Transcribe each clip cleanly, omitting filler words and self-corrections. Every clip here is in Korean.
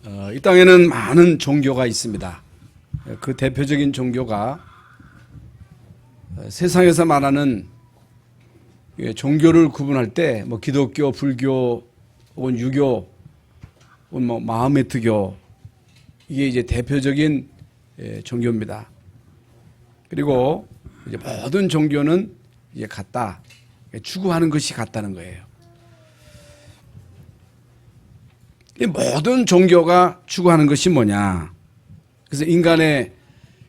이 땅에는 많은 종교가 있습니다. 그 대표적인 종교가 세상에서 말하는 종교를 구분할 때 뭐 기독교, 불교, 혹은 유교, 혹은 뭐 마호메트교, 이게 이제 대표적인 종교입니다. 그리고 이제 모든 종교는 이제 같다, 추구하는 것이 같다는 거예요. 이 모든 종교가 추구하는 것이 뭐냐? 그래서 인간의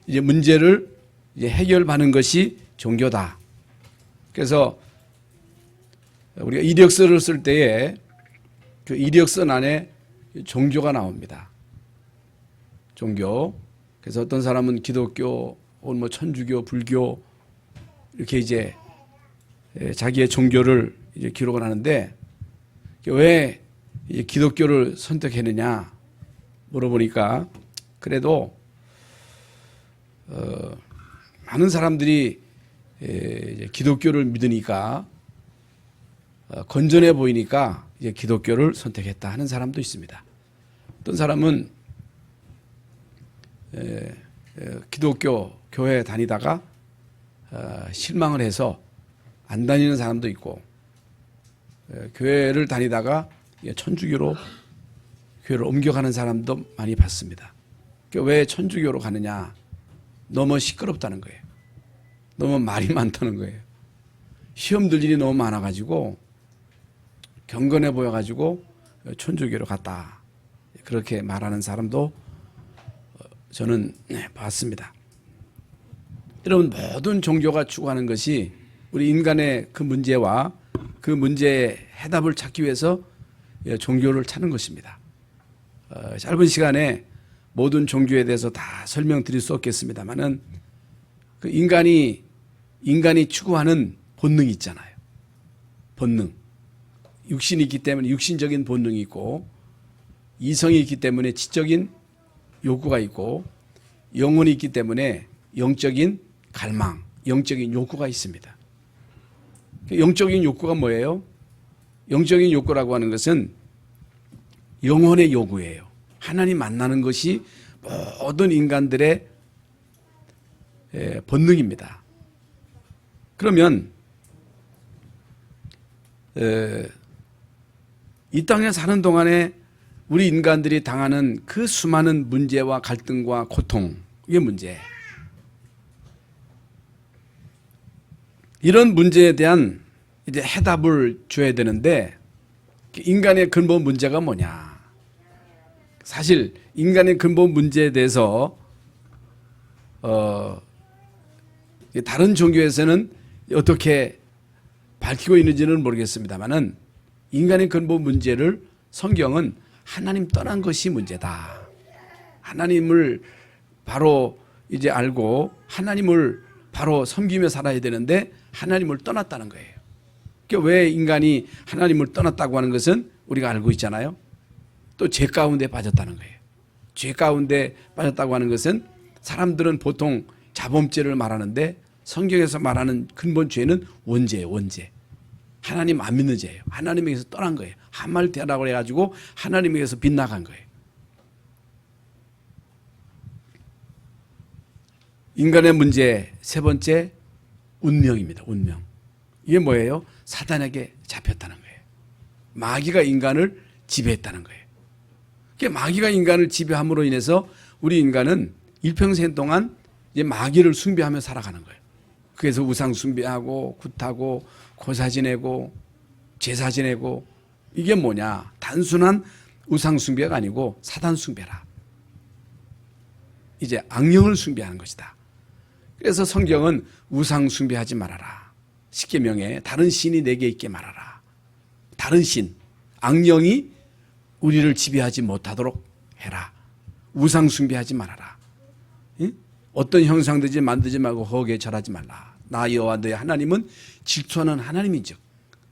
이제 문제를 이제 해결하는 것이 종교다. 그래서 우리가 이력서를 쓸 때에 그 이력서 안에 종교가 나옵니다. 종교. 그래서 어떤 사람은 기독교, 혹은 뭐 천주교, 불교 이렇게 이제 자기의 종교를 이제 기록을 하는데, 왜 기독교를 선택했느냐 물어보니까, 그래도 많은 사람들이 이제 기독교를 믿으니까 건전해 보이니까 이제 기독교를 선택했다 하는 사람도 있습니다. 어떤 사람은 기독교 교회에 다니다가 실망을 해서 안 다니는 사람도 있고, 교회를 다니다가 천주교로 교회를 옮겨가는 사람도 많이 봤습니다. 왜 천주교로 가느냐? 너무 시끄럽다는 거예요. 너무 말이 많다는 거예요. 시험 들 일이 너무 많아가지고 경건해 보여가지고 천주교로 갔다, 그렇게 말하는 사람도 저는 봤습니다. 여러분, 모든 종교가 추구하는 것이 우리 인간의 그 문제와 그 문제의 해답을 찾기 위해서 종교를 찾는 것입니다. 짧은 시간에 모든 종교에 대해서 다 설명드릴 수 없겠습니다만은, 그 인간이 추구하는 본능이 있잖아요. 본능. 육신이 있기 때문에 육신적인 본능이 있고, 이성이 있기 때문에 지적인 욕구가 있고, 영혼이 있기 때문에 영적인 갈망, 영적인 욕구가 있습니다. 영적인 욕구가 뭐예요? 영적인 욕구라고 하는 것은 영혼의 요구예요. 하나님 만나는 것이 모든 인간들의 본능입니다. 그러면 이 땅에 사는 동안에 우리 인간들이 당하는 그 수많은 문제와 갈등과 고통, 이게 문제예요. 이런 문제에 대한 이제 해답을 줘야 되는데, 인간의 근본 문제가 뭐냐? 사실 인간의 근본 문제에 대해서 다른 종교에서는 어떻게 밝히고 있는지는 모르겠습니다만은, 인간의 근본 문제를 성경은 하나님 떠난 것이 문제다. 하나님을 바로 이제 알고 하나님을 바로 섬기며 살아야 되는데 하나님을 떠났다는 거예요. 그러니까 왜 인간이 하나님을 떠났다고 하는 것은 우리가 알고 있잖아요. 또 죄 가운데 빠졌다는 거예요. 죄 가운데 빠졌다고 하는 것은, 사람들은 보통 자범죄를 말하는데 성경에서 말하는 근본 죄는 원죄예요. 원죄. 하나님 안 믿는 죄예요. 하나님에게서 떠난 거예요. 하말테라고 해가지고 하나님에게서 빗나간 거예요. 인간의 문제 세 번째, 운명입니다. 운명. 이게 뭐예요? 사단에게 잡혔다는 거예요. 마귀가 인간을 지배했다는 거예요. 마귀가 인간을 지배함으로 인해서 우리 인간은 일평생 동안 이제 마귀를 숭배하며 살아가는 거예요. 그래서 우상 숭배하고 굿하고 고사 지내고 제사 지내고, 이게 뭐냐? 단순한 우상 숭배가 아니고 사단 숭배라. 이제 악령을 숭배하는 것이다. 그래서 성경은 우상 숭배하지 말아라. 십계명에 다른 신이 내게 있게 말하라. 다른 신, 악령이 우리를 지배하지 못하도록 해라. 우상 숭배하지 말아라. 응? 어떤 형상든지 만들지 말고 거기에 절하지 말라. 나 여호와 너의 하나님은 질투하는 하나님인즉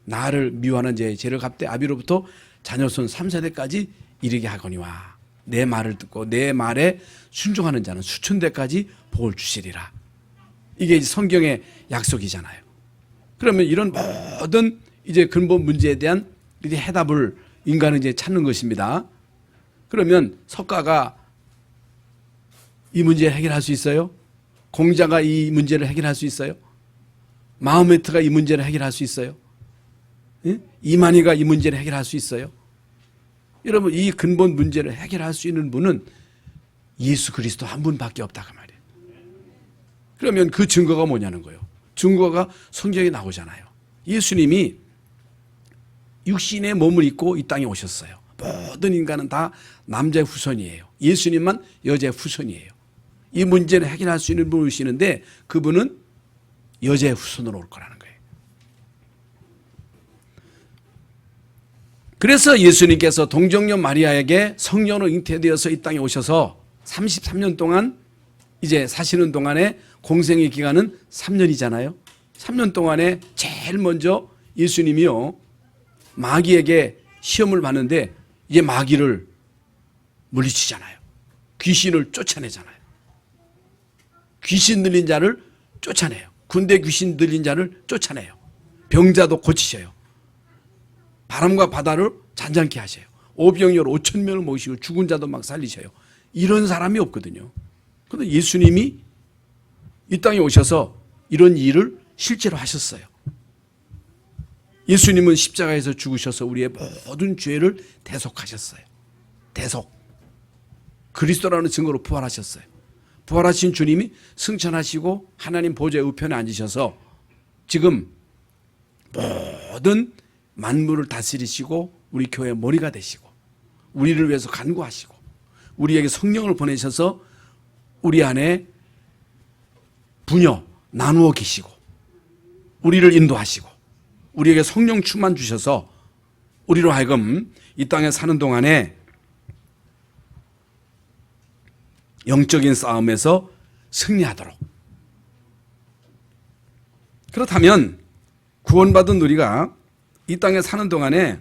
나를 미워하는 자의 죄를 갚되 아비로부터 자녀손 3세대까지 이르게 하거니와, 내 말을 듣고 내 말에 순종하는 자는 수천대까지 복을 주시리라. 이게 성경의 약속이잖아요. 그러면 이런 모든 이제 근본 문제에 대한 이제 해답을 인간은 이제 찾는 것입니다. 그러면 석가가 이 문제를 해결할 수 있어요? 공자가 이 문제를 해결할 수 있어요? 마호메트가 이 문제를 해결할 수 있어요? 이만희가 이 문제를 해결할 수 있어요? 여러분, 이 근본 문제를 해결할 수 있는 분은 예수 그리스도 한 분밖에 없다 그 말이에요. 그러면 그 증거가 뭐냐는 거예요. 증거가 성경에 나오잖아요. 예수님이 육신의 몸을 입고 이 땅에 오셨어요. 모든 인간은 다 남자의 후손이에요. 예수님만 여자의 후손이에요. 이 문제를 해결할 수 있는 분을 오시는데 그분은 여자의 후손으로 올 거라는 거예요. 그래서 예수님께서 동정녀 마리아에게 성령으로 잉태되어서 이 땅에 오셔서 33년 동안 이제 사시는 동안에 공생의 기간은 3년이잖아요. 3년 동안에 제일 먼저 예수님이요, 마귀에게 시험을 받는데 이제 마귀를 물리치잖아요. 귀신을 쫓아내잖아요. 귀신 들린 자를 쫓아내요. 군대 귀신 들린 자를 쫓아내요. 병자도 고치셔요. 바람과 바다를 잔잔케 하셔요. 오병이어 5천 명을 모시고 죽은 자도 막 살리셔요. 이런 사람이 없거든요. 그런데 예수님이 이 땅에 오셔서 이런 일을 실제로 하셨어요. 예수님은 십자가에서 죽으셔서 우리의 모든 죄를 대속하셨어요. 대속. 그리스도라는 증거로 부활하셨어요. 부활하신 주님이 승천하시고 하나님 보좌의 우편에 앉으셔서 지금 모든 만물을 다스리시고 우리 교회의 머리가 되시고 우리를 위해서 간구하시고 우리에게 성령을 보내셔서 우리 안에 부녀 나누어 계시고 우리를 인도하시고 우리에게 성령 충만 주셔서 우리로 하여금 이 땅에 사는 동안에 영적인 싸움에서 승리하도록. 그렇다면 구원받은 우리가 이 땅에 사는 동안에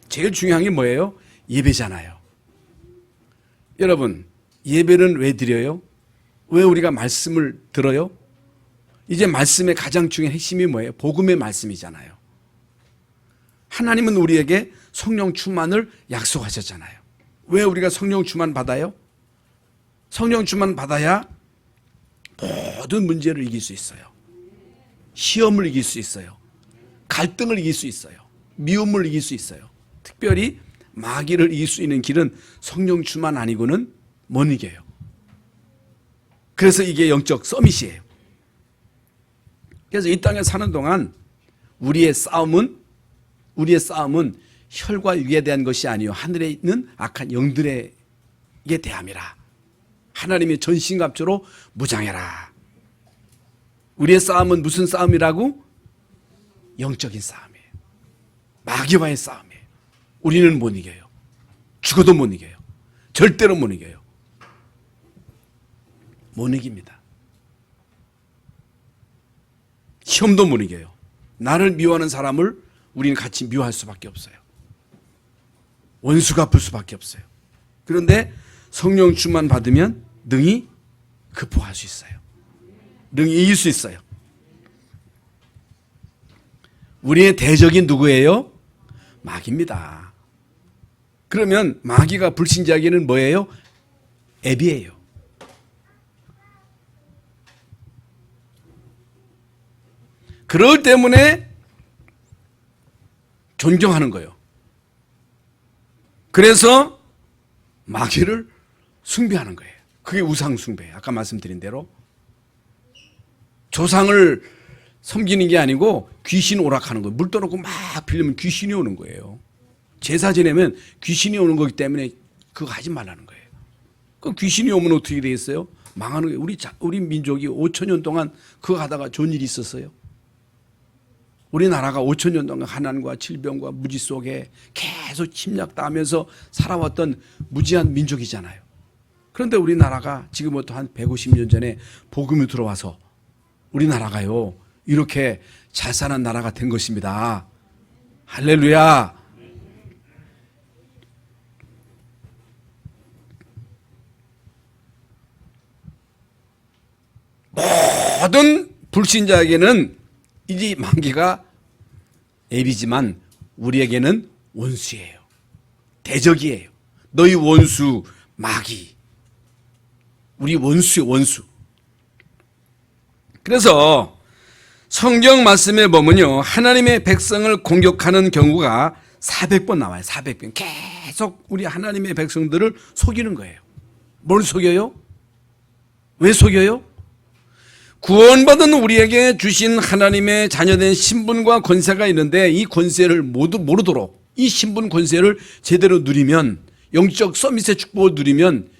제일 중요한 게 뭐예요? 예배잖아요. 여러분, 예배는 왜 드려요? 왜 우리가 말씀을 들어요? 이제 말씀의 가장 중요한 핵심이 뭐예요? 복음의 말씀이잖아요. 하나님은 우리에게 성령 충만을 약속하셨잖아요. 왜 우리가 성령 충만 받아요? 성령 충만 받아야 모든 문제를 이길 수 있어요. 시험을 이길 수 있어요. 갈등을 이길 수 있어요. 미움을 이길 수 있어요. 특별히 마귀를 이길 수 있는 길은 성령 충만 아니고는 못 이겨요. 그래서 이게 영적 서밋이에요. 그래서 이 땅에 사는 동안 우리의 싸움은 혈과 육에 대한 것이 아니요 하늘에 있는 악한 영들에게 대함이라. 하나님의 전신갑주로 무장해라. 우리의 싸움은 무슨 싸움이라고? 영적인 싸움이에요. 마귀와의 싸움이에요. 우리는 못 이겨요. 죽어도 못 이겨요. 절대로 못 이겨요. 못 이깁니다. 시험도 못 이겨요. 나를 미워하는 사람을 우리는 같이 미워할 수밖에 없어요. 원수 갚을 수밖에 없어요. 그런데 성령 충만 받으면 능히 극복할 수 있어요. 능히 이길 수 있어요. 우리의 대적이 누구예요? 마귀입니다. 그러면 마귀가 불신자에게는 뭐예요? 앱이에요. 그럴 때문에 존경하는 거예요. 그래서 마귀를 숭배하는 거예요. 그게 우상 숭배예요. 아까 말씀드린 대로 조상을 섬기는 게 아니고 귀신 오락하는 거예요. 물 떠놓고 막 빌리면 귀신이 오는 거예요. 제사 지내면 귀신이 오는 거기 때문에 그거 하지 말라는 거예요. 그 귀신이 오면 어떻게 되겠어요? 망하는 거예요. 우리 민족이 5,000년 동안 그거 하다가 좋은 일이 있었어요. 우리나라가 5,000년 동안 가난과 질병과 무지 속에 계속 침략당하면서 살아왔던 무지한 민족이잖아요. 그런데 우리나라가 지금부터 한 150년 전에 복음이 들어와서 우리나라가요 이렇게 잘 사는 나라가 된 것입니다. 할렐루야. 모든 불신자에게는 이 마귀가 앱이지만 우리에게는 원수예요. 대적이에요. 너희 원수 마귀. 우리 원수요, 원수. 그래서 성경 말씀에 보면요, 하나님의 백성을 공격하는 경우가 400번 나와요. 400번. 계속 우리 하나님의 백성들을 속이는 거예요. 뭘 속여요? 왜 속여요? 구원받은 우리에게 주신 하나님의 자녀된 신분과 권세가 있는데 이 권세를 모두 모르도록, 이 신분 권세를 제대로 누리면, 영적 서밋의 축복을 누리면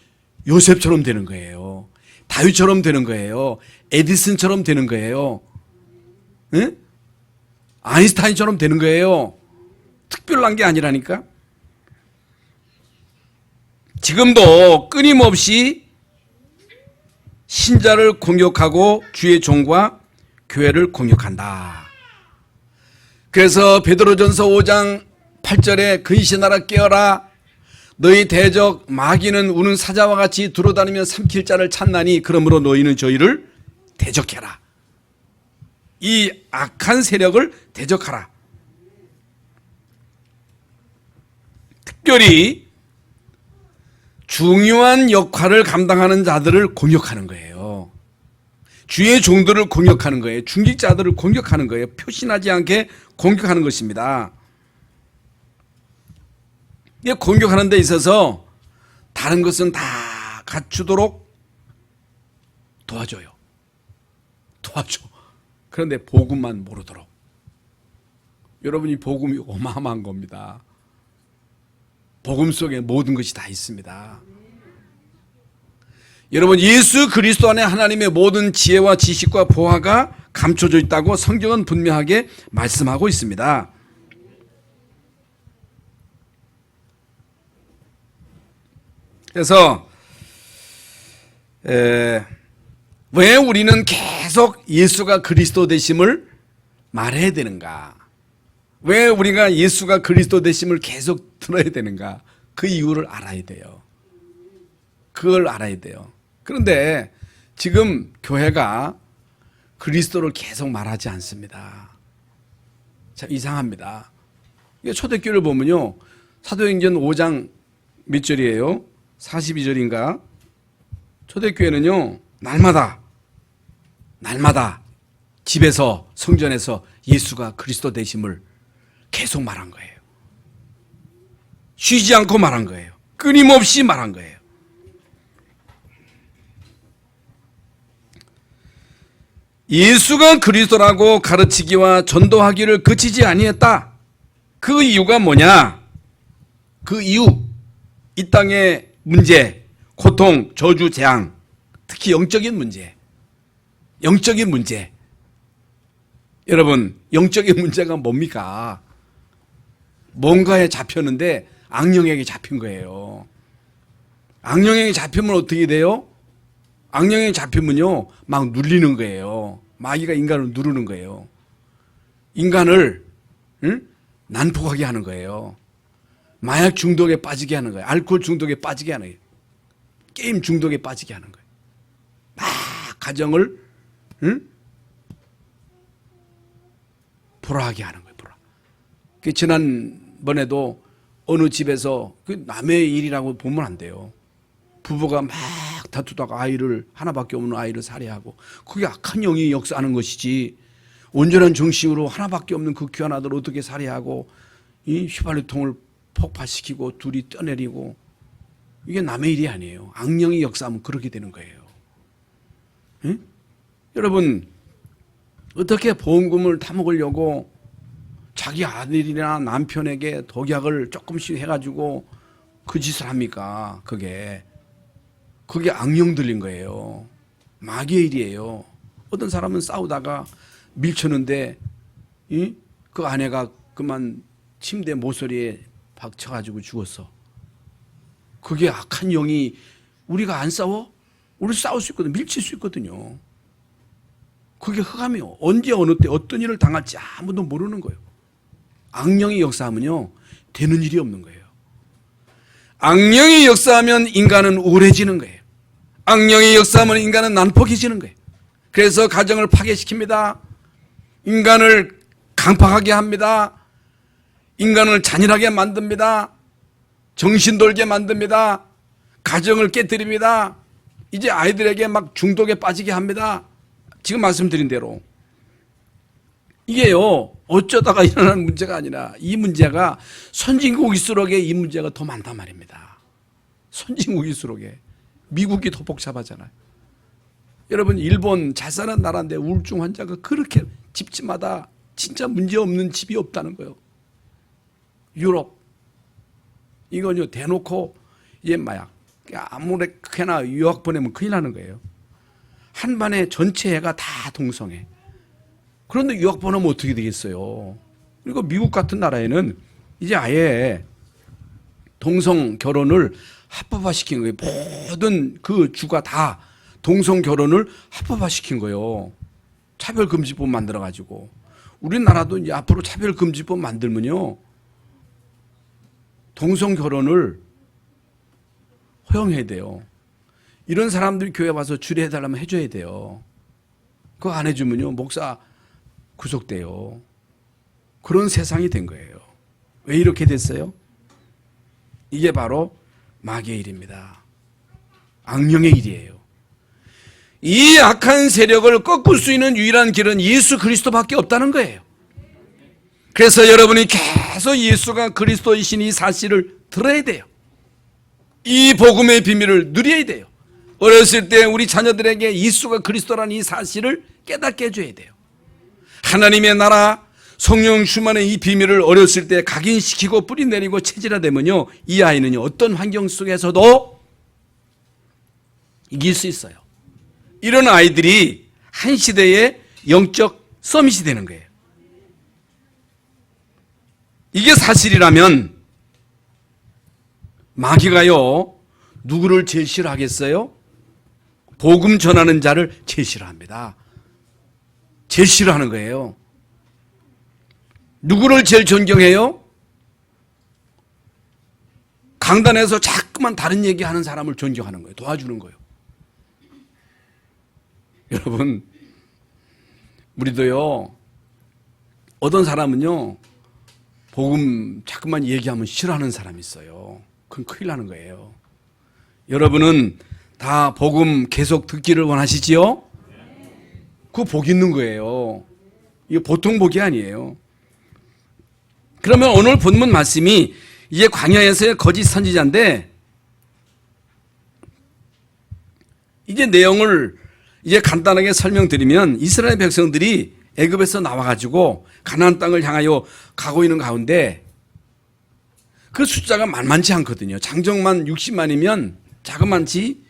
요셉처럼 되는 거예요. 다윗처럼 되는 거예요. 에디슨처럼 되는 거예요. 네? 아인슈타인처럼 되는 거예요. 특별한 게 아니라니까. 지금도 끊임없이 신자를 공격하고 주의 종과 교회를 공격한다. 그래서 베드로전서 5장 8절에 근신하라 깨어라. 너희 대적 마귀는 우는 사자와 같이 두루다니며 삼킬 자를 찾나니 그러므로 너희는 저희를 대적해라. 이 악한 세력을 대적하라. 특별히 중요한 역할을 감당하는 자들을 공격하는 거예요. 주의 종들을 공격하는 거예요. 중직자들을 공격하는 거예요. 표신하지 않게 공격하는 것입니다. 이 공격하는 데 있어서 다른 것은 다 갖추도록 도와줘요. 도와줘. 그런데 복음만 모르도록. 여러분이 복음이 어마어마한 겁니다. 복음 속에 모든 것이 다 있습니다. 여러분, 예수 그리스도 안에 하나님의 모든 지혜와 지식과 보화가 감춰져 있다고 성경은 분명하게 말씀하고 있습니다. 그래서 왜 우리는 계속 예수가 그리스도 되심을 말해야 되는가? 왜 우리가 예수가 그리스도 되심을 계속 들어야 되는가? 그 이유를 알아야 돼요. 그걸 알아야 돼요. 그런데 지금 교회가 그리스도를 계속 말하지 않습니다. 참 이상합니다. 초대교회를 보면요, 사도행전 5장 몇 절이에요? 42절인가? 초대교회는요, 날마다 집에서, 성전에서 예수가 그리스도 되심을 계속 말한 거예요. 쉬지 않고 말한 거예요. 끊임없이 말한 거예요. 예수가 그리스도라고 가르치기와 전도하기를 그치지 아니했다. 그 이유가 뭐냐? 그 이유, 이 땅의 문제, 고통, 저주, 재앙, 특히 영적인 문제. 여러분, 영적인 문제가 뭡니까? 뭔가에 잡혔는데 악령에게 잡힌 거예요. 악령에게 잡히면 어떻게 돼요? 악령에게 잡히면요, 막 눌리는 거예요. 마귀가 인간을 누르는 거예요. 인간을 난폭하게 하는 거예요. 마약 중독에 빠지게 하는 거예요. 알코올 중독에 빠지게 하는 거예요. 게임 중독에 빠지게 하는 거예요. 막 가정을 불화하게 하는 거예요. 지난번에도 어느 집에서 그 남의 일이라고 보면 안 돼요. 부부가 막 다투다가 아이를, 하나밖에 없는 아이를 살해하고, 그게 악한 영이 역사하는 것이지, 온전한 정신으로 하나밖에 없는 그 귀한 아들을 어떻게 살해하고 이 휘발유통을 폭파시키고 둘이 떠내리고, 이게 남의 일이 아니에요. 악령이 역사하면 그렇게 되는 거예요. 응? 여러분, 어떻게 보험금을 타먹으려고 자기 아들이나 남편에게 독약을 조금씩 해가지고 그 짓을 합니까? 그게 악령 들린 거예요. 마귀의 일이에요. 어떤 사람은 싸우다가 밀쳤는데 그 아내가 그만 침대 모서리에 박쳐가지고 죽었어. 그게 악한 영이, 우리가 안 싸워? 우리 싸울 수 있거든. 밀칠 수 있거든요. 그게 흑암이요. 언제 어느 때 어떤 일을 당할지 아무도 모르는 거예요. 악령이 역사하면요, 되는 일이 없는 거예요. 악령이 역사하면 인간은 우울해지는 거예요. 악령이 역사하면 인간은 난폭해지는 거예요. 그래서 가정을 파괴시킵니다. 인간을 강팍하게 합니다. 인간을 잔인하게 만듭니다. 정신 돌게 만듭니다. 가정을 깨뜨립니다. 이제 아이들에게 막 중독에 빠지게 합니다. 지금 말씀드린 대로. 이게요, 어쩌다가 일어나는 문제가 아니라 이 문제가 선진국일수록에 이 문제가 더 많단 말입니다. 선진국일수록에. 미국이 더 복잡하잖아요. 여러분, 일본 잘 사는 나라인데 우울증 환자가 그렇게 집집마다 진짜 문제 없는 집이 없다는 거예요. 유럽. 이건요, 대놓고 얘 마약. 아무렇게나 유학 보내면 큰일 나는 거예요. 한 반에 전체 애가 다 동성애. 그런데 유학 보내면 어떻게 되겠어요? 그리고 미국 같은 나라에는 이제 아예 동성 결혼을 합법화시킨 거예요. 모든 그 주가 다 동성 결혼을 합법화시킨 거예요. 차별금지법 만들어가지고. 우리나라도 이제 앞으로 차별금지법 만들면요, 동성 결혼을 허용해야 돼요. 이런 사람들이 교회 와서 주례해달라면 해줘야 돼요. 그거 안 해주면요, 목사 구속돼요. 그런 세상이 된 거예요. 왜 이렇게 됐어요? 이게 바로 마귀의 일입니다. 악령의 일이에요. 이 악한 세력을 꺾을 수 있는 유일한 길은 예수 그리스도밖에 없다는 거예요. 그래서 여러분이 계속 예수가 그리스도이신 이 사실을 들어야 돼요. 이 복음의 비밀을 누려야 돼요. 어렸을 때 우리 자녀들에게 예수가 그리스도라는 이 사실을 깨닫게 해줘야 돼요. 하나님의 나라, 성령 충만의 이 비밀을 어렸을 때 각인시키고 뿌리내리고 체질화되면요, 이 아이는요, 어떤 환경 속에서도 이길 수 있어요. 이런 아이들이 한 시대의 영적 서밋이 되는 거예요. 이게 사실이라면 마귀가요, 누구를 제일 싫어하겠어요? 복음 전하는 자를 제일 싫어합니다. 제일 싫어하는 거예요. 누구를 제일 존경해요? 강단에서 자꾸만 다른 얘기하는 사람을 존경하는 거예요. 도와주는 거예요. 여러분, 우리도요, 어떤 사람은요, 복음 자꾸만 얘기하면 싫어하는 사람이 있어요. 그건 큰일 나는 거예요. 여러분은 다 복음 계속 듣기를 원하시지요? 그거 복 있는 거예요. 이거 보통 복이 아니에요. 그러면 오늘 본문 말씀이 이제 광야에서의 거짓 선지자인데, 이제 내용을 이제 간단하게 설명드리면, 이스라엘 백성들이 애굽에서 나와가지고 가나안 땅을 향하여 가고 있는 가운데 그 숫자가 만만치 않거든요. 장정만 60만이면 자그만치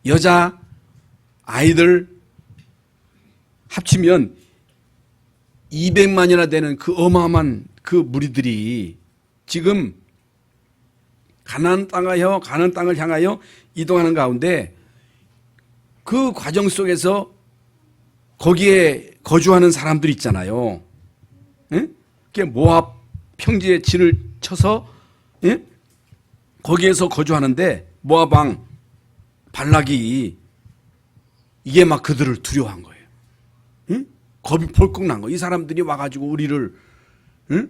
여자, 아이들 합치면 200만이나 되는 그 어마어마한 그 무리들이 지금 가나안 땅을 향하여 이동하는 가운데 그 과정 속에서 거기에 거주하는 사람들이 있잖아요. 예? 그게 모압 평지에 진을 쳐서, 예? 거기에서 거주하는데 모압 왕 발락이 이게 막 그들을 두려워한 거예요. 예? 겁이 펄컥 난 거예요. 이 사람들이 와가지고 우리를, 예?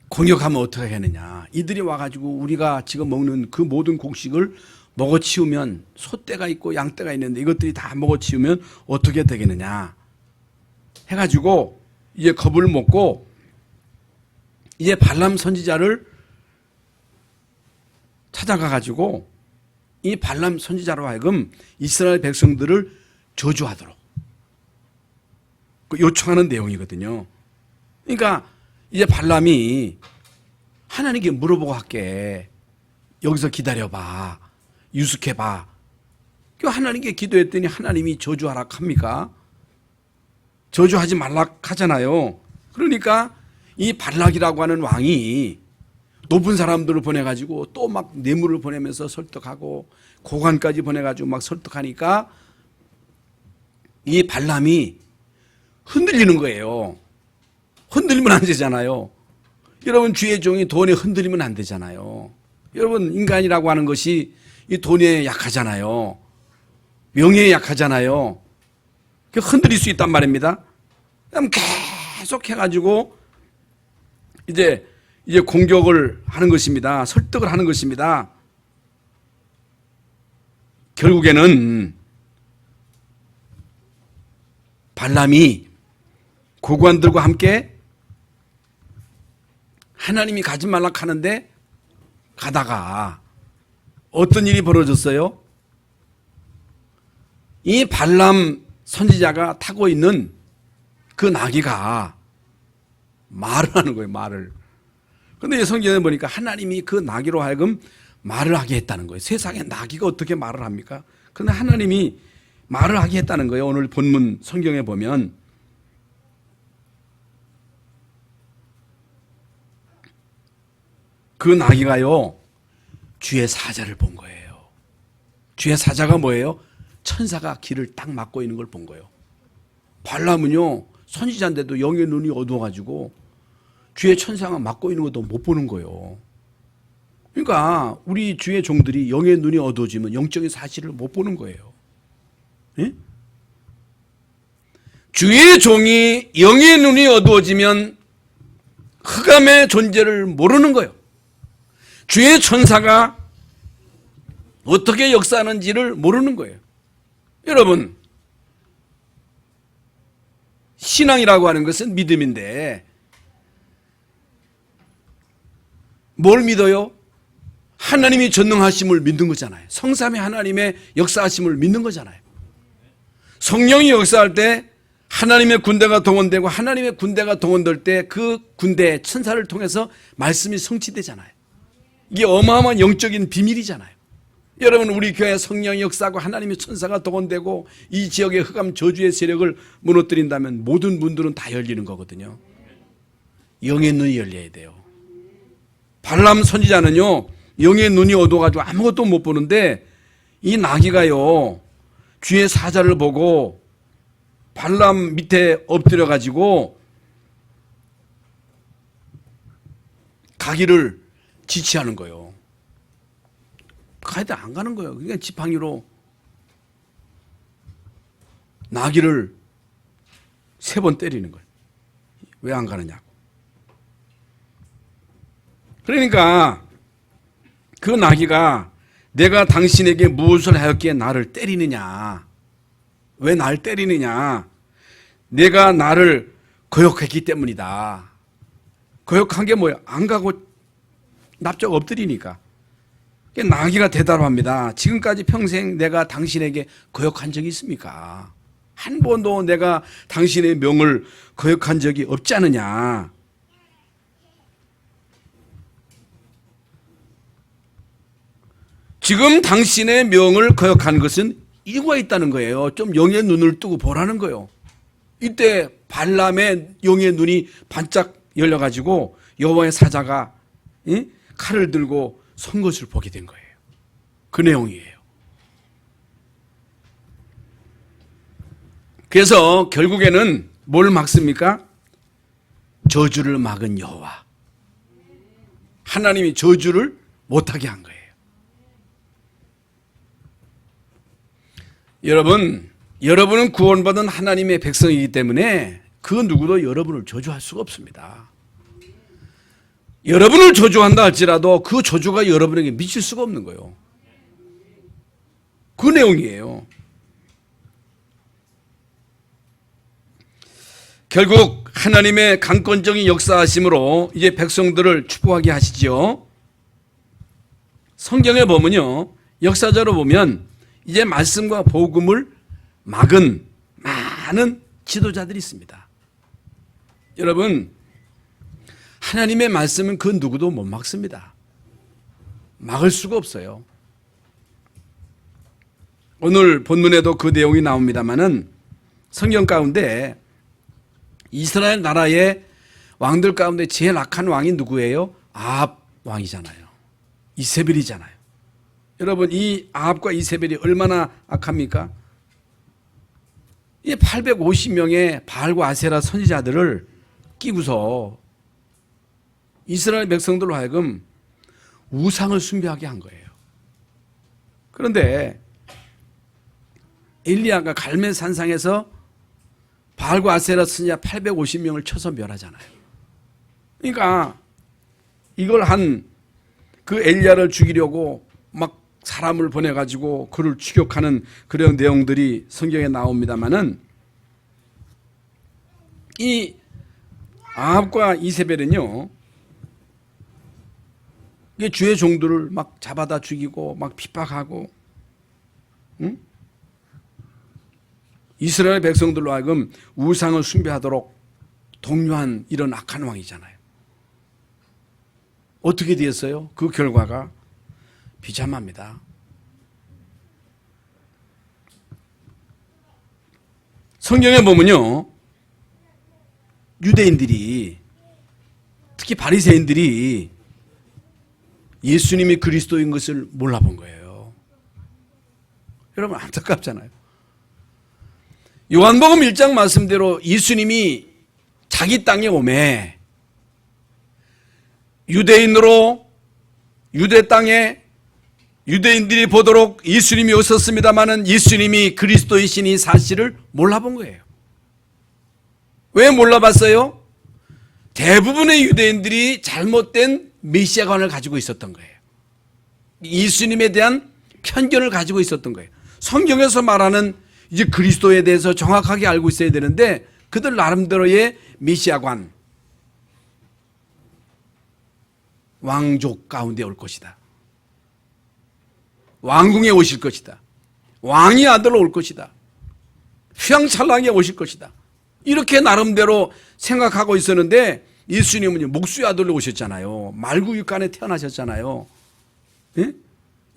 공격하면 어떻게 하느냐. 이들이 와가지고 우리가 지금 먹는 그 모든 곡식을 먹어치우면, 소떼가 있고 양떼가 있는데 이것들이 다 먹어치우면 어떻게 되겠느냐 해가지고 이제 겁을 먹고 이제 발람 선지자를 찾아가가지고 이 발람 선지자로 하여금 이스라엘 백성들을 저주하도록 요청하는 내용이거든요. 그러니까 이제 발람이 하나님께 물어보고 할게. 여기서 기다려봐. 유숙해봐. 하나님께 기도했더니 하나님이 저주하라 합니까? 저주하지 말라 하잖아요. 그러니까 이 발락이라고 하는 왕이 높은 사람들을 보내가지고 또 막 뇌물을 보내면서 설득하고 고관까지 보내가지고 막 설득하니까 이 발람이 흔들리는 거예요. 흔들리면 안 되잖아요. 여러분, 주의 종이 돈에 흔들리면 안 되잖아요. 여러분, 인간이라고 하는 것이 이 돈에 약하잖아요. 명예에 약하잖아요. 흔들릴 수 있단 말입니다. 그럼 계속 해가지고 이제 이제 공격을 하는 것입니다. 설득을 하는 것입니다. 결국에는 발람이 고관들과 함께 하나님이 가지 말라 하는데 가다가 어떤 일이 벌어졌어요? 이 발람 선지자가 타고 있는 그 나귀가 말을 하는 거예요. 말을. 그런데 성경에 보니까 하나님이 그 나귀로 하여금 말을 하게 했다는 거예요. 세상에 나귀가 어떻게 말을 합니까? 그런데 하나님이 말을 하게 했다는 거예요. 오늘 본문 성경에 보면 그 나귀가요 주의 사자를 본 거예요. 주의 사자가 뭐예요? 천사가 길을 딱 막고 있는 걸 본 거예요. 발람은요 선지자인데도 영의 눈이 어두워가지고 주의 천사가 막고 있는 것도 못 보는 거예요. 그러니까 우리 주의 종들이 영의 눈이 어두워지면 영적인 사실을 못 보는 거예요. 예? 주의 종이 영의 눈이 어두워지면 흑암의 존재를 모르는 거예요. 주의 천사가 어떻게 역사하는지를 모르는 거예요. 여러분, 신앙이라고 하는 것은 믿음인데 뭘 믿어요? 하나님이 전능하심을 믿는 거잖아요. 성삼위 하나님의 역사하심을 믿는 거잖아요. 성령이 역사할 때 하나님의 군대가 동원되고 하나님의 군대가 동원될 때 그 군대 천사를 통해서 말씀이 성취되잖아요. 이게 어마어마한 영적인 비밀이잖아요. 여러분, 우리 교회 성령이 역사하고 하나님의 천사가 동원되고 이 지역의 흑암 저주의 세력을 무너뜨린다면 모든 문들은 다 열리는 거거든요. 영의 눈이 열려야 돼요. 발람 선지자는요 영의 눈이 어두워가지고 아무것도 못 보는데 이 나귀가요 주의 사자를 보고 발람 밑에 엎드려가지고 가기를 지시하는 거예요. 가야 돼, 안 가는 거예요. 그러니까 지팡이로 나귀를 3번 때리는 거예요. 왜 안 가느냐고. 그러니까 그 나귀가 내가 당신에게 무엇을 하였기에 나를 때리느냐, 왜 날 때리느냐, 내가 나를 거역했기 때문이다. 거역한 게 뭐예요? 안 가고 납작 엎드리니까. 나귀가 대답합니다. 지금까지 평생 내가 당신에게 거역한 적이 있습니까? 한 번도 내가 당신의 명을 거역한 적이 없지 않느냐. 지금 당신의 명을 거역한 것은 이유가 있다는 거예요. 좀 영의 눈을 뜨고 보라는 거예요. 이때 발람의 영의 눈이 반짝 열려가지고 여호와의 사자가 칼을 들고 선 것을 보게 된 거예요. 그 내용이에요. 그래서 결국에는 뭘 막습니까? 저주를 막은 여호와. 하나님이 저주를 못하게 한 거예요. 여러분은 구원받은 하나님의 백성이기 때문에 그 누구도 여러분을 저주할 수가 없습니다. 여러분을 저주한다 할지라도 그 저주가 여러분에게 미칠 수가 없는 거예요. 그 내용이에요. 결국 하나님의 강권적인 역사하심으로 이제 백성들을 축복하게 하시죠. 성경에 보면요, 역사적으로 보면 이제 말씀과 복음을 막은 많은 지도자들이 있습니다. 여러분, 하나님의 말씀은 그 누구도 못 막습니다. 막을 수가 없어요. 오늘 본문에도 그 내용이 나옵니다마는 성경 가운데 이스라엘 나라의 왕들 가운데 제일 악한 왕이 누구예요? 아합 왕이잖아요. 이세벨이잖아요. 여러분, 이 아합과 이세벨이 얼마나 악합니까? 이 850명의 바알과 아세라 선지자들을 끼고서 이스라엘 백성들로 하여금 우상을 숭배하게 한 거예요. 그런데 엘리야가 갈멜 산상에서 바알과 아세라 선지자 850명을 쳐서 멸하잖아요. 그러니까 이걸 한 그 엘리야를 죽이려고 막 사람을 보내가지고 그를 추격하는 그런 내용들이 성경에 나옵니다만은, 이 아합과 이세벨은요, 이게 주의 종들을 막 잡아다 죽이고 막 핍박하고, 응? 이스라엘 백성들로 하여금 우상을 숭배하도록 독려한 이런 악한 왕이잖아요. 어떻게 되었어요? 그 결과가 비참합니다. 성경에 보면요, 유대인들이, 특히 바리새인들이 예수님이 그리스도인 것을 몰라본 거예요. 여러분 안타깝잖아요. 요한복음 1장 말씀대로 예수님이 자기 땅에 오매 유대인으로 유대 땅에 유대인들이 보도록 예수님이 오셨습니다마는 예수님이 그리스도이신 이 사실을 몰라본 거예요. 왜 몰라봤어요? 대부분의 유대인들이 잘못된 메시아관을 가지고 있었던 거예요. 예수님에 대한 편견을 가지고 있었던 거예요. 성경에서 말하는 이제 그리스도에 대해서 정확하게 알고 있어야 되는데, 그들 나름대로의 메시아관, 왕족 가운데 올 것이다, 왕궁에 오실 것이다, 왕의 아들로 올 것이다, 휘황찬란하게 오실 것이다, 이렇게 나름대로 생각하고 있었는데, 예수님은 목수의 아들로 오셨잖아요. 말구육간에 태어나셨잖아요. 예?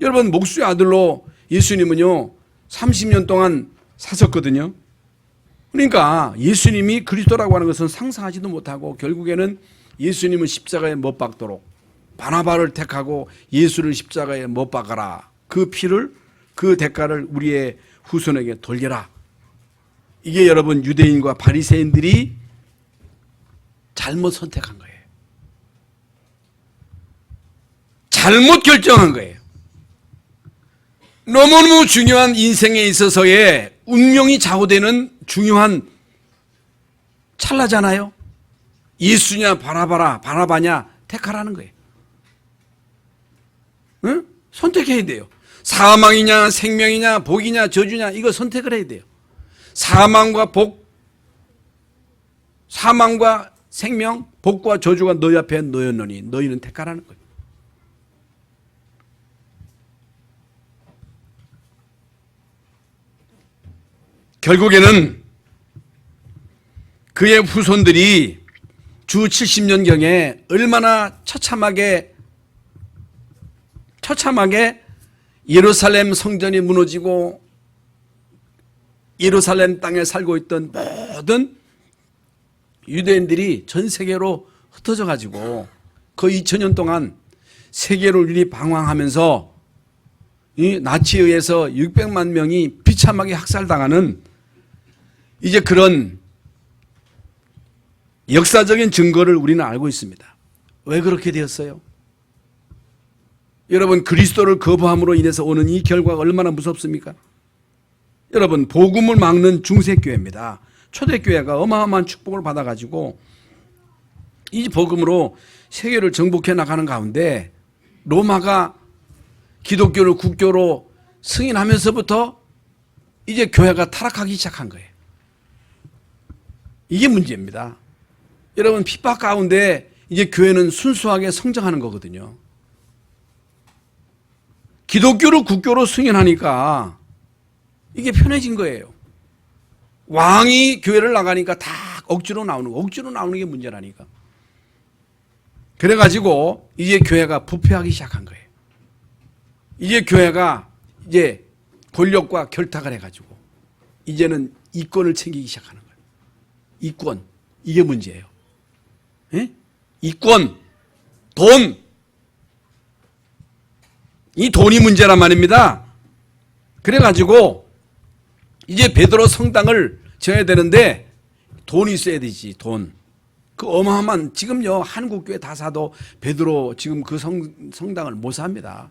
여러분, 목수의 아들로 예수님은요 30년 동안 사셨거든요. 그러니까 예수님이 그리스도라고 하는 것은 상상하지도 못하고, 결국에는 예수님은 십자가에 못 박도록 바나바를 택하고 예수를 십자가에 못 박아라, 그 피를, 그 대가를 우리의 후손에게 돌려라. 이게 여러분 유대인과 바리새인들이 잘못 선택한 거예요. 잘못 결정한 거예요. 너무너무 중요한 인생에 있어서의 운명이 좌우되는 중요한 찰나잖아요. 예수냐 바나바냐 택하라는 거예요. 응? 선택해야 돼요. 사망이냐 생명이냐 복이냐 저주냐, 이거 선택을 해야 돼요. 사망과 복, 사망과 생명, 복과 저주가 너희 앞에 놓였노니 너희는 택하라는 거예요. 결국에는 그의 후손들이 주 70년경에 얼마나 처참하게 예루살렘 성전이 무너지고 예루살렘 땅에 살고 있던 모든 유대인들이 전 세계로 흩어져 가지고 거의 2000년 동안 세계를 유리 방황하면서 이 나치에 의해서 600만 명이 비참하게 학살당하는 이제 그런 역사적인 증거를 우리는 알고 있습니다. 왜 그렇게 되었어요? 여러분, 그리스도를 거부함으로 인해서 오는 이 결과가 얼마나 무섭습니까? 여러분, 복음을 막는 중세교회입니다. 초대교회가 어마어마한 축복을 받아가지고 이 복음으로 세계를 정복해 나가는 가운데 로마가 기독교를 국교로 승인하면서부터 이제 교회가 타락하기 시작한 거예요. 이게 문제입니다. 여러분, 핍박 가운데 이제 교회는 순수하게 성장하는 거거든요. 기독교를 국교로 승인하니까 이게 편해진 거예요. 왕이 교회를 나가니까 다 억지로 나오는 거, 억지로 나오는 게 문제라니까. 그래가지고 이제 교회가 부패하기 시작한 거예요. 이제 교회가 이제 권력과 결탁을 해가지고 이제는 이권을 챙기기 시작하는 거예요. 이권, 이게 문제예요. 예? 이권, 돈, 이 돈이 문제란 말입니다. 그래가지고 이제 베드로 성당을 지어야 되는데 돈이 있어야 되지, 돈. 그 어마어마한, 지금요 한국교회 다 사도 베드로 지금 그 성당을 못 삽니다.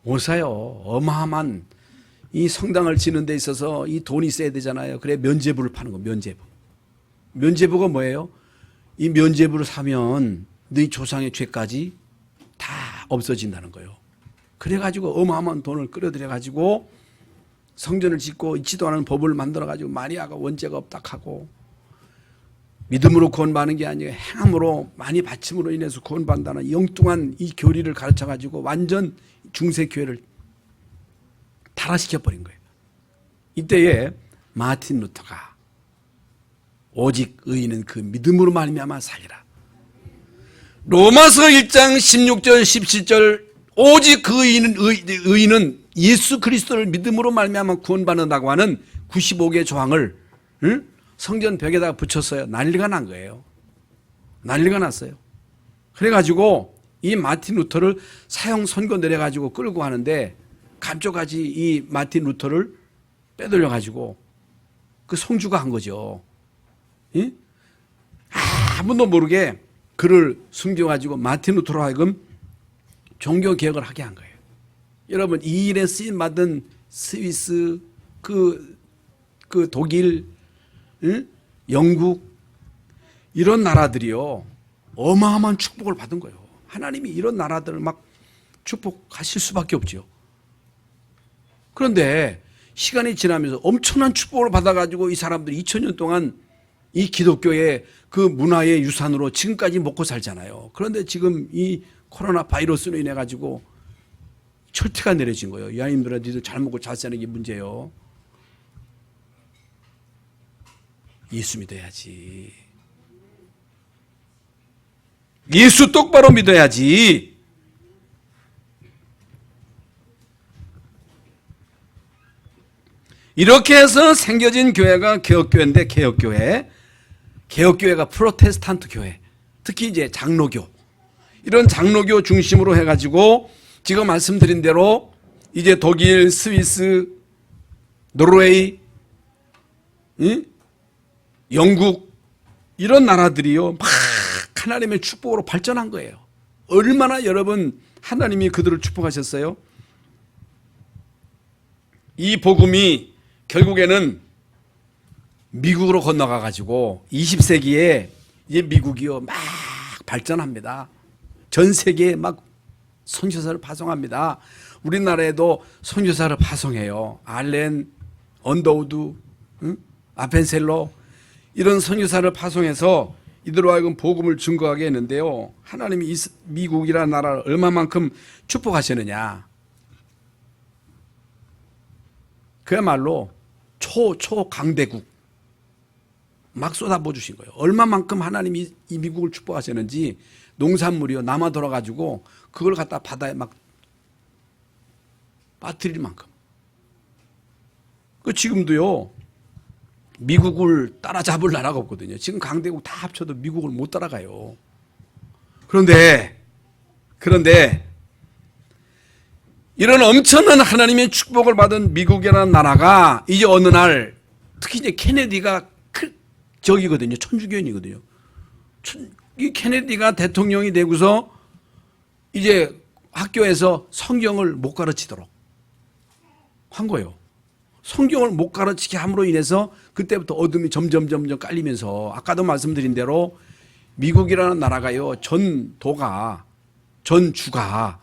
못 사요. 어마어마한 이 성당을 짓는 데 있어서 이 돈이 있어야 되잖아요. 그래 면죄부를 파는 거, 면죄부. 면죄부가 뭐예요? 이 면죄부를 사면 너희 조상의 죄까지 다 없어진다는 거예요. 그래가지고 어마어마한 돈을 끌어들여가지고 성전을 짓고 있지도 않은 법을 만들어가지고 마리아가 원죄가 없다 하고, 믿음으로 구원받는 게 아니라 행함으로 많이 바침으로 인해서 구원받는다는 영뚱한 이 교리를 가르쳐가지고 완전 중세교회를 타락시켜버린 거예요. 이때에 마틴 루터가 오직 의인은 그 믿음으로 말미암아 살리라. 로마서 1장 16절 17절 오직 그 의인은 예수 그리스도를 믿음으로 말미암아 구원받는다고 하는 95개 조항을 성전 벽에다가 붙였어요. 난리가 난 거예요. 난리가 났어요. 그래가지고 이 마틴 루터를 사형 선고 내려가지고 끌고 가는데 감쪽같이 이 마틴 루터를 빼돌려가지고 그 송주가 한 거죠. 예? 아무도 모르게 그를 숨겨가지고 마틴 루터로 하여금 종교개혁을 하게 한 거예요. 여러분, 이 일에 쓰임받은 스위스, 그 독일, 영국, 이런 나라들이요, 어마어마한 축복을 받은 거예요. 하나님이 이런 나라들을 막 축복하실 수밖에 없죠. 그런데 시간이 지나면서 엄청난 축복을 받아가지고 이 사람들이 2000년 동안 이 기독교의 그 문화의 유산으로 지금까지 먹고 살잖아요. 그런데 지금 이 코로나 바이러스로 인해 가지고 철퇴가 내려진 거예요. 이하님들아, 니들 잘 먹고 잘 사는 게 문제예요. 예수 믿어야지. 예수 똑바로 믿어야지. 이렇게 해서 생겨진 교회가 개혁교회인데, 개혁교회가 프로테스탄트 교회, 특히 이제 장로교, 이런 장로교 중심으로 해가지고 지금 말씀드린 대로 이제 독일, 스위스, 노르웨이, 영국, 이런 나라들이요 막 하나님의 축복으로 발전한 거예요. 얼마나 여러분 하나님이 그들을 축복하셨어요? 이 복음이 결국에는 미국으로 건너가 가지고 20세기에 이제 미국이요 막 발전합니다. 전 세계에 막 선교사를 파송합니다. 우리나라에도 선교사를 파송해요. 알렌, 언더우드, 아펜셀로, 이런 선교사를 파송해서 이들로 하여금 복음을 증거하게 했는데요. 하나님이 미국이라는 나라를 얼마만큼 축복하시느냐. 그야말로 초강대국 막 쏟아부어 주신 거예요. 얼마만큼 하나님이 이 미국을 축복하셨는지, 농산물이요 남아 돌아가지고 그걸 갖다 바다에 막 빠뜨릴 만큼. 그 지금도요 미국을 따라잡을 나라가 없거든요. 지금 강대국 다 합쳐도 미국을 못 따라가요. 그런데 이런 엄청난 하나님의 축복을 받은 미국이라는 나라가 이제 어느 날, 특히 이제 케네디가 저기거든요. 천주교인이거든요. 이 케네디가 대통령이 되고서 이제 학교에서 성경을 못 가르치도록 한 거예요. 성경을 못 가르치게 함으로 인해서 그때부터 어둠이 점점 깔리면서, 아까도 말씀드린 대로 미국이라는 나라가요 전주가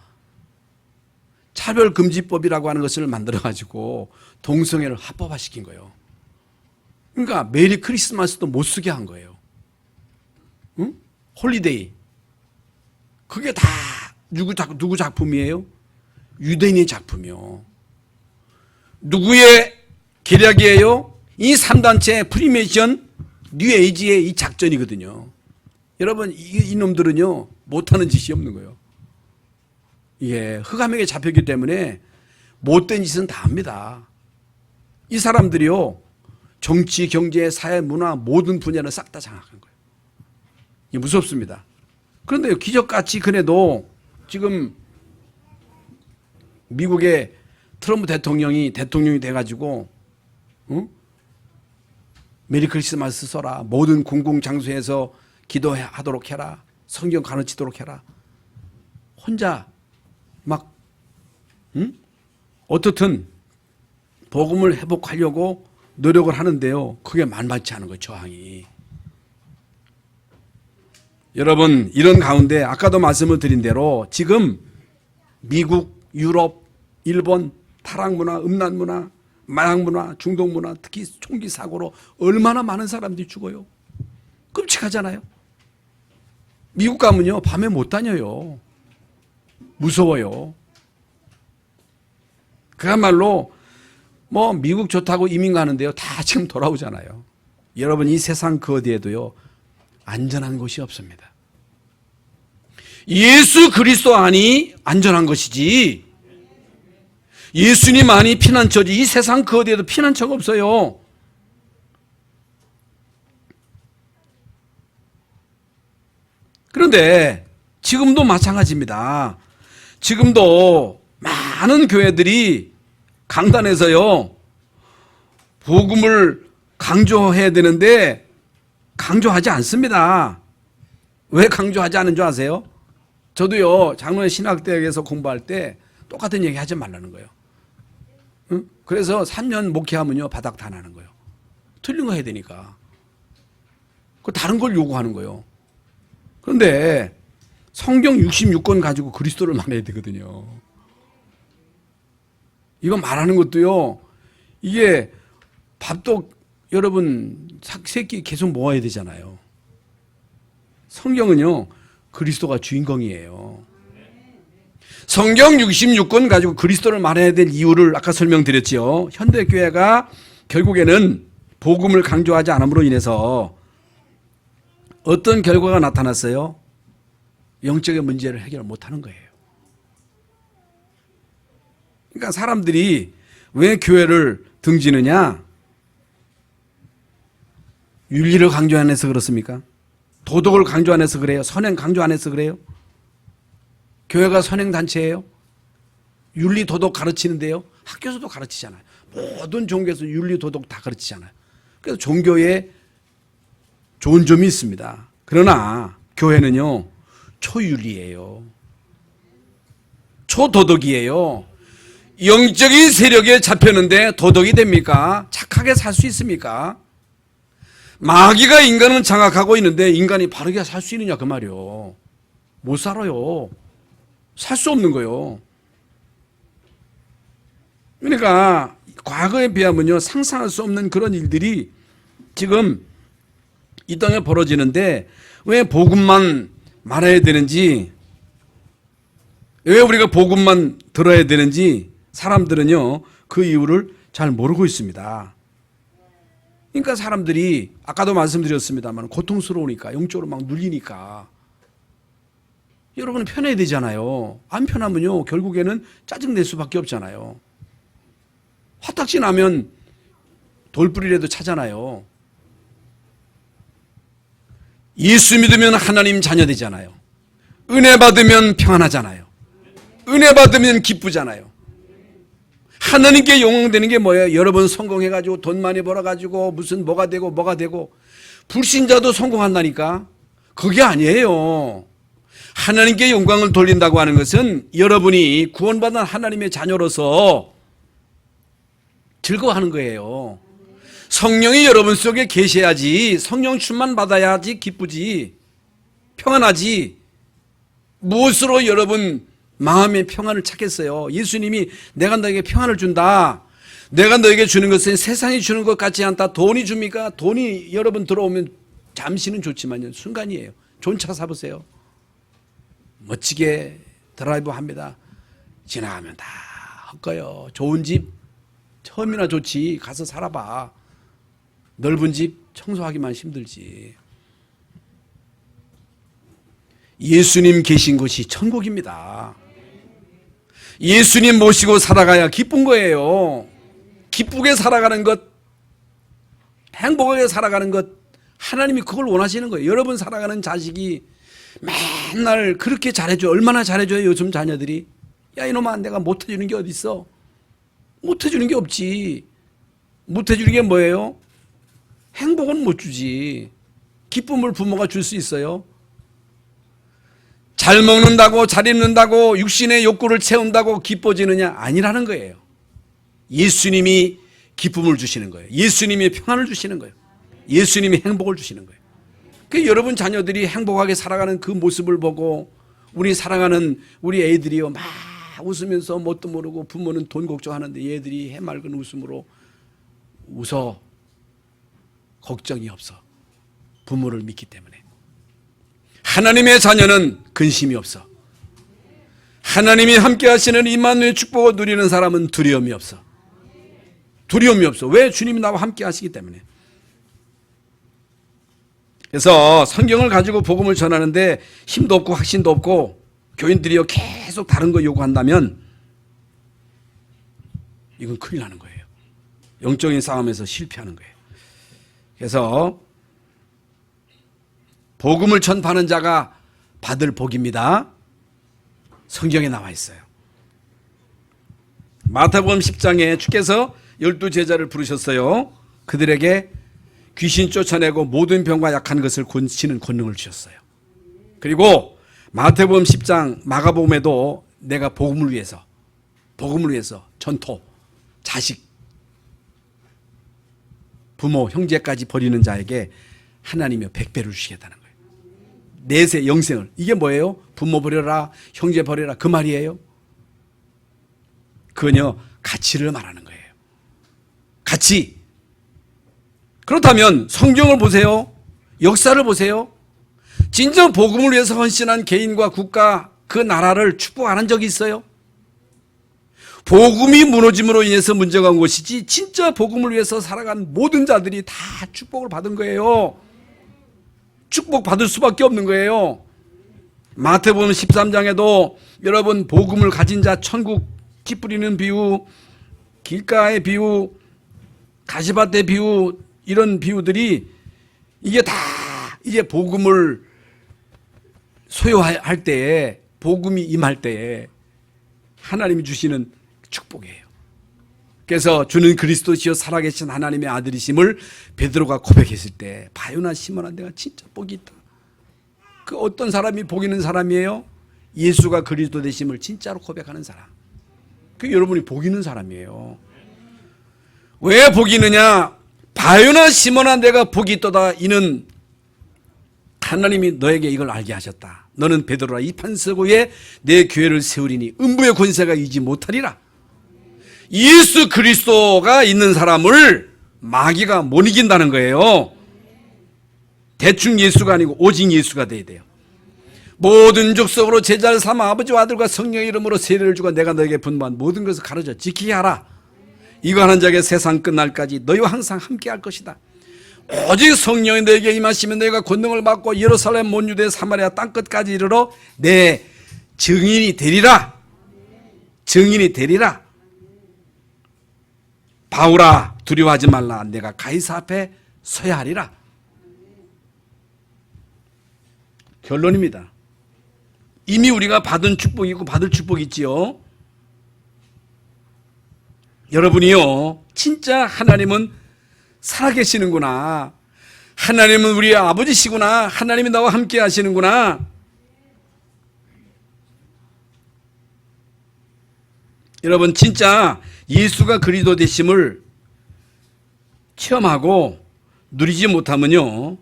차별금지법이라고 하는 것을 만들어가지고 동성애를 합법화시킨 거예요. 그러니까 메리 크리스마스도 못 쓰게 한 거예요. 응? 홀리데이. 그게 다 누구 작품이에요? 유대인의 작품이요. 누구의 계략이에요? 이 3단체 프리메이션 뉴에이지의 이 작전이거든요. 여러분, 이놈들은요 못하는 짓이 없는 거예요. 예, 흑암에게 잡혔기 때문에 못된 짓은 다 합니다. 이 사람들이요 정치, 경제, 사회, 문화 모든 분야를 싹 다 장악한 거예요. 이게 무섭습니다. 그런데 기적같이 그래도 지금 미국의 트럼프 대통령이 돼가지고 메리 크리스마스 써라, 모든 공공장소에서 기도하도록 해라, 성경 가르치도록 해라. 혼자 막 어떻든 복음을 회복하려고 노력을 하는데요, 그게 만만치 않은 거예요. 저항이. 여러분, 이런 가운데 아까도 말씀을 드린 대로 지금 미국, 유럽, 일본 타락문화, 음란문화, 마약문화, 중독문화, 특히 총기 사고로 얼마나 많은 사람들이 죽어요. 끔찍하잖아요. 미국 가면요 밤에 못 다녀요. 무서워요. 그야말로 뭐 미국 좋다고 이민 가는데요 다 지금 돌아오잖아요. 여러분, 이 세상 그 어디에도요 안전한 곳이 없습니다. 예수 그리스도 안이 안전한 것이지, 예수님 안이 피난처지, 이 세상 그 어디에도 피난처가 없어요. 그런데 지금도 마찬가지입니다. 지금도 많은 교회들이 강단에서요 복음을 강조해야 되는데 강조하지 않습니다. 왜 강조하지 않은 줄 아세요? 저도요 장로회 신학대학에서 공부할 때 똑같은 얘기 하지 말라는 거예요. 응? 그래서 3년 목회하면요 바닥 다 나는 거예요. 틀린 거 해야 되니까. 그 다른 걸 요구하는 거예요. 그런데 성경 66권 가지고 그리스도를 말해야 되거든요. 이거 말하는 것도요, 이게 밥도 여러분 세끼 계속 모아야 되잖아요. 성경은요 그리스도가 주인공이에요. 성경 66권 가지고 그리스도를 말해야 될 이유를 아까 설명드렸죠. 현대교회가 결국에는 복음을 강조하지 않음으로 인해서 어떤 결과가 나타났어요? 영적인 문제를 해결 못하는 거예요. 그러니까 사람들이 왜 교회를 등지느냐? 윤리를 강조 안 해서 그렇습니까? 도덕을 강조 안 해서 그래요? 선행 강조 안 해서 그래요? 교회가 선행단체예요? 윤리 도덕 가르치는데요? 학교에서도 가르치잖아요. 모든 종교에서 윤리 도덕 다 가르치잖아요. 그래서 종교에 좋은 점이 있습니다. 그러나 교회는요 초윤리예요. 초도덕이에요. 영적인 세력에 잡혔는데 도덕이 됩니까? 착하게 살 수 있습니까? 마귀가 인간을 장악하고 있는데 인간이 바르게 살 수 있느냐 그 말이요. 못 살아요. 살 수 없는 거예요. 그러니까 과거에 비하면요 상상할 수 없는 그런 일들이 지금 이 땅에 벌어지는데 왜 복음만 말해야 되는지, 왜 우리가 복음만 들어야 되는지 사람들은요 그 이유를 잘 모르고 있습니다. 그러니까 사람들이 아까도 말씀드렸습니다만 고통스러우니까, 영적으로 막 눌리니까 여러분은 편해야 되잖아요. 안 편하면요 결국에는 짜증낼 수밖에 없잖아요. 화딱지 나면 돌뿌리라도 차잖아요. 예수 믿으면 하나님 자녀 되잖아요. 은혜 받으면 평안하잖아요. 은혜 받으면 기쁘잖아요. 하나님께 영광되는 게 뭐예요? 여러분 성공해가지고 돈 많이 벌어가지고 무슨 뭐가 되고 불신자도 성공한다니까. 그게 아니에요. 하나님께 영광을 돌린다고 하는 것은 여러분이 구원받은 하나님의 자녀로서 즐거워하는 거예요. 성령이 여러분 속에 계셔야지, 성령 충만 받아야지 기쁘지, 평안하지. 무엇으로 여러분 마음의 평안을 찾겠어요? 예수님이 내가 너에게 평안을 준다, 내가 너에게 주는 것은 세상이 주는 것 같지 않다. 돈이 줍니까? 돈이 여러분 들어오면 잠시는 좋지만요 순간이에요. 좋은 차 사보세요. 멋지게 드라이브 합니다. 지나가면 다 헛거요. 좋은 집 처음이나 좋지, 가서 살아봐. 넓은 집 청소하기만 힘들지. 예수님 계신 곳이 천국입니다. 예수님 모시고 살아가야 기쁜 거예요. 기쁘게 살아가는 것, 행복하게 살아가는 것, 하나님이 그걸 원하시는 거예요. 여러분 살아가는 자식이 맨날 그렇게 잘해줘요. 얼마나 잘해줘요 요즘 자녀들이. 야 이놈아, 내가 못해주는 게 어디 있어? 못해주는 게 없지. 못해주는 게 뭐예요? 행복은 못 주지. 기쁨을 부모가 줄 수 있어요? 잘 먹는다고, 잘 입는다고, 육신의 욕구를 채운다고 기뻐지느냐? 아니라는 거예요. 예수님이 기쁨을 주시는 거예요. 예수님이 평안을 주시는 거예요. 예수님이 행복을 주시는 거예요. 그 여러분 자녀들이 행복하게 살아가는 그 모습을 보고 우리 사랑하는 우리 애들이요 막 웃으면서 뭣도 모르고 부모는 돈 걱정하는데 얘들이 해맑은 웃음으로 웃어. 걱정이 없어. 부모를 믿기 때문에. 하나님의 자녀는 근심이 없어. 하나님이 함께 하시는 임마누엘 축복을 누리는 사람은 두려움이 없어. 두려움이 없어. 왜? 주님이 나와 함께 하시기 때문에. 그래서 성경을 가지고 복음을 전하는데 힘도 없고 확신도 없고 교인들이요 계속 다른 거 요구한다면 이건 큰일 나는 거예요. 영적인 싸움에서 실패하는 거예요. 그래서 복음을 전파하는 자가 받을 복입니다. 성경에 나와 있어요. 마태복음 10장에 주께서 12제자를 부르셨어요. 그들에게 귀신 쫓아내고 모든 병과 약한 것을 고치는 권능을 주셨어요. 그리고 마태복음 10장 마가복음에도 내가 복음을 위해서 전토, 자식, 부모, 형제까지 버리는 자에게 하나님이 100배를 주시겠다는 거예요. 내세 영생을. 이게 뭐예요? 부모 버려라, 형제 버려라 그 말이에요. 그건요 가치를 말하는 거예요. 가치. 그렇다면 성경을 보세요. 역사를 보세요. 진정 복음을 위해서 헌신한 개인과 국가, 그 나라를 축복 안 한 적이 있어요? 복음이 무너짐으로 인해서 문제가 온 것이지 진짜 복음을 위해서 살아간 모든 자들이 다 축복을 받은 거예요. 축복 받을 수밖에 없는 거예요. 마태복음 13장에도 여러분 복음을 가진 자 천국 씨 뿌리는 비유, 길가의 비유, 가시밭의 비유, 이런 비유들이 이게 다 이제 복음을 소유할 때에, 복음이 임할 때에 하나님이 주시는 축복이에요. 그래서 주는 그리스도시요 살아계신 하나님의 아들이심을 베드로가 고백했을 때 바요나 시몬아 내가 진짜 복이 있다. 그 어떤 사람이 복 있는 사람이에요? 예수가 그리스도 되심을 진짜로 고백하는 사람. 그 여러분이 복 있는 사람이에요. 왜 복이 있느냐? 바요나 시몬아 내가 복이 있도다. 이는 하나님이 너에게 이걸 알게 하셨다. 너는 베드로라 이 반석 위에 내 교회를 세우리니 음부의 권세가 이기지 못하리라. 예수 그리스도가 있는 사람을 마귀가 못 이긴다는 거예요. 대충 예수가 아니고 오직 예수가 돼야 돼요. 모든 족속으로 제자를 삼아 아버지와 아들과 성령의 이름으로 세례를 주고 내가 너에게 분부한 모든 것을 가르쳐 지키게 하라. 이거 하는 자에게 세상 끝날까지 너희와 항상 함께 할 것이다. 오직 성령이 너에게 임하시면 너희가 권능을 받고 예루살렘 온 유대 사마리아 땅끝까지 이르러 내 증인이 되리라. 증인이 되리라. 바울아 두려워하지 말라. 내가 가이사 앞에 서야 하리라. 결론입니다. 이미 우리가 받은 축복이 있고 받을 축복이 있지요. 여러분이요 진짜 하나님은 살아계시는구나. 하나님은 우리의 아버지시구나. 하나님이 나와 함께 하시는구나. 여러분 진짜 예수가 그리스도 되심을 체험하고 누리지 못하면요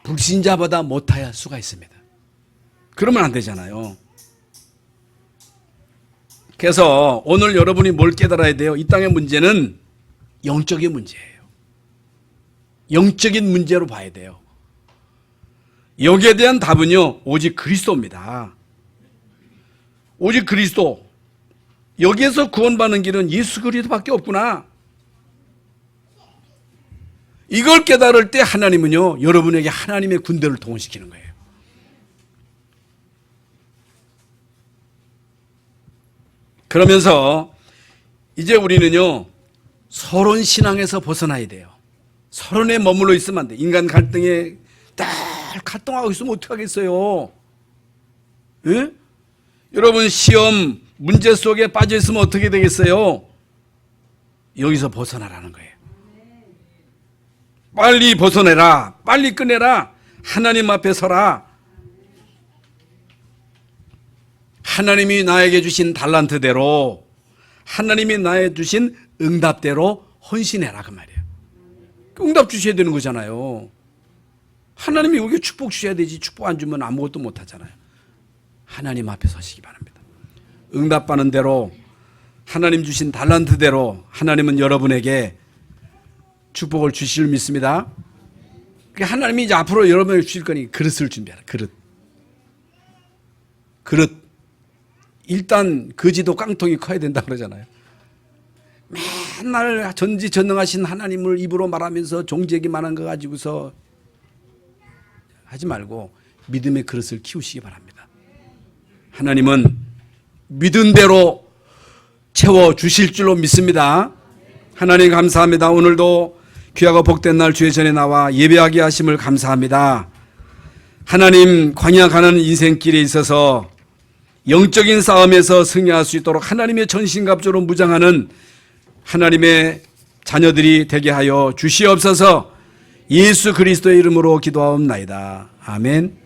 불신자보다 못할 수가 있습니다. 그러면 안 되잖아요. 그래서 오늘 여러분이 뭘 깨달아야 돼요? 이 땅의 문제는 영적인 문제예요. 영적인 문제로 봐야 돼요. 여기에 대한 답은요 오직 그리스도입니다. 오직 그리스도. 여기에서 구원받는 길은 예수 그리스도밖에 없구나. 이걸 깨달을 때 하나님은요 여러분에게 하나님의 군대를 동원시키는 거예요. 그러면서 이제 우리는요 서론 신앙에서 벗어나야 돼요. 서론에 머물러 있으면 안 돼. 인간 갈등에 딱 갈등하고 있으면 어떡하겠어요? 예? 여러분 시험 문제 속에 빠져 있으면 어떻게 되겠어요? 여기서 벗어나라는 거예요. 빨리 벗어내라. 빨리 꺼내라. 하나님 앞에 서라. 하나님이 나에게 주신 달란트대로, 하나님이 나에게 주신 응답대로 헌신해라 그 말이에요. 응답 주셔야 되는 거잖아요. 하나님이 여기 축복 주셔야 되지 축복 안 주면 아무것도 못 하잖아요. 하나님 앞에 서시기 바랍니다. 응답받는 대로 하나님 주신 달란트대로 하나님은 여러분에게 축복을 주실 믿습니다. 하나님이 이제 앞으로 여러분에게 주실 거니 그릇을 준비하라. 그릇. 일단 거지도 깡통이 커야 된다 그러잖아요. 맨날 전지전능하신 하나님을 입으로 말하면서 종지기만 한 거 가지고서 하지 말고 믿음의 그릇을 키우시기 바랍니다. 하나님은 믿은 대로 채워주실 줄로 믿습니다. 하나님 감사합니다. 오늘도 귀하고 복된 날 주의 전에 나와 예배하게 하심을 감사합니다. 하나님 광야 가는 인생길에 있어서 영적인 싸움에서 승리할 수 있도록 하나님의 전신갑주로 무장하는 하나님의 자녀들이 되게 하여 주시옵소서. 예수 그리스도의 이름으로 기도하옵나이다. 아멘.